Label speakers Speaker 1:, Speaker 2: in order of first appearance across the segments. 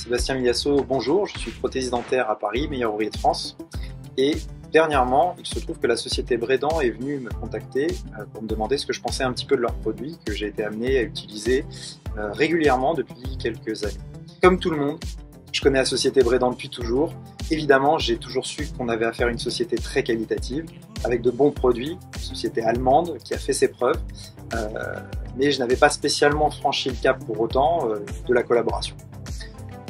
Speaker 1: Sébastien Millasso, bonjour, je suis prothésiste dentaire à Paris, meilleur ouvrier de France. Et dernièrement, il se trouve que la société Brédan est venue me contacter pour me demander ce que je pensais un petit peu de leurs produits que j'ai été amené à utiliser régulièrement depuis quelques années. Comme tout le monde, je connais la société Brédan depuis toujours. Évidemment, j'ai toujours su qu'on avait affaire à une société très qualitative, avec de bons produits, une société allemande qui a fait ses preuves, mais je n'avais pas spécialement franchi le cap pour autant de la collaboration.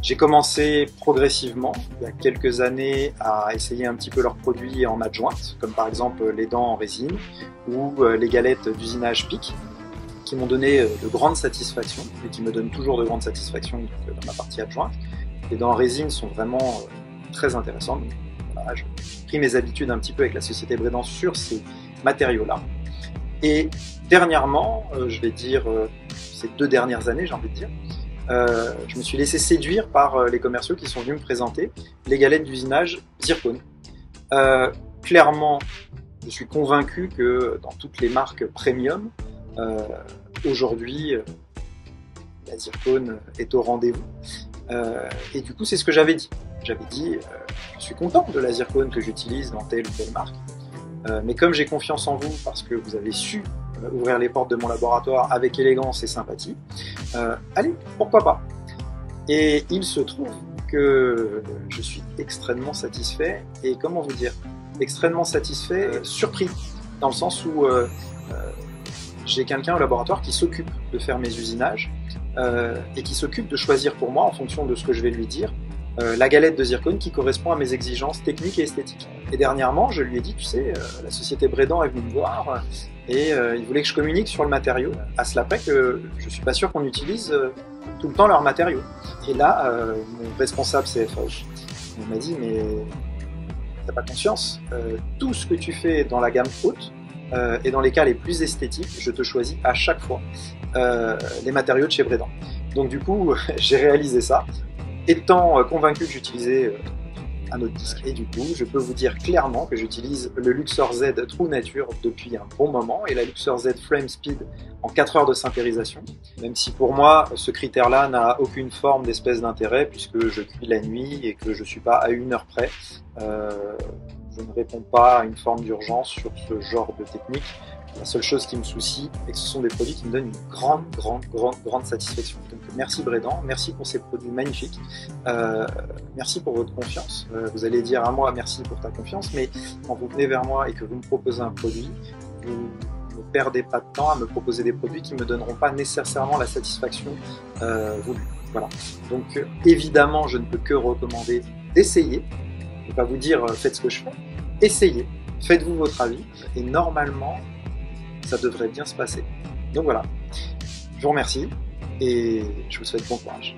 Speaker 1: J'ai commencé progressivement, il y a quelques années, à essayer un petit peu leurs produits en adjointe, comme par exemple les dents en résine ou les galettes d'usinage PIC, qui m'ont donné de grandes satisfactions et qui me donnent toujours de grandes satisfactions dans ma partie adjointe. Les dents en résine sont vraiment très intéressantes. Donc, voilà, j'ai pris mes habitudes un petit peu avec la société Brédan sur ces matériaux-là. Et dernièrement, je vais dire ces 2 dernières années, j'ai envie de dire, je me suis laissé séduire par les commerciaux qui sont venus me présenter les galettes d'usinage zircone. Clairement, je suis convaincu que dans toutes les marques premium, aujourd'hui, la zircone est au rendez-vous. Et du coup, c'est ce que j'avais dit. J'avais dit, je suis content de la zircone que j'utilise dans telle ou telle marque. Mais comme j'ai confiance en vous, parce que vous avez su ouvrir les portes de mon laboratoire avec élégance et sympathie, allez, pourquoi pas. Et il se trouve que je suis extrêmement satisfait, et comment vous dire, extrêmement satisfait, surpris, dans le sens où j'ai quelqu'un au laboratoire qui s'occupe de faire mes usinages, et qui s'occupe de choisir pour moi, en fonction de ce que je vais lui dire, la galette de zircone qui correspond à mes exigences techniques et esthétiques. Et dernièrement, je lui ai dit, tu sais, la société Brédan est venue me voir et il voulait que je communique sur le matériau. À cela près que je suis pas sûr qu'on utilise tout le temps leurs matériaux. Et là, mon responsable CFO m'a dit, mais t'as pas conscience, tout ce que tu fais dans la gamme haute et dans les cas les plus esthétiques, je te choisis à chaque fois les matériaux de chez Brédan. Donc du coup, j'ai réalisé ça. Étant convaincu que j'utilisais un autre disque, et du coup, je peux vous dire clairement que j'utilise le Luxor Z True Nature depuis un bon moment et la Luxor Z Frame Speed en 4 heures de syntérisation, même si pour moi, ce critère-là n'a aucune forme d'espèce d'intérêt puisque je cuis la nuit et que je ne suis pas à 1 heure près. Je ne réponds pas à une forme d'urgence sur ce genre de technique. La seule chose qui me soucie, c'est que ce sont des produits qui me donnent une grande satisfaction. Donc merci Brédan, merci pour ces produits magnifiques, merci pour votre confiance. Vous allez dire à moi merci pour ta confiance, mais quand vous venez vers moi et que vous me proposez un produit, vous ne perdez pas de temps à me proposer des produits qui ne me donneront pas nécessairement la satisfaction voulue. Voilà. Donc évidemment, je ne peux que recommander d'essayer. Je ne vais pas vous dire faites ce que je fais, essayez, faites-vous votre avis, et normalement, ça devrait bien se passer. Donc voilà, je vous remercie et je vous souhaite bon courage.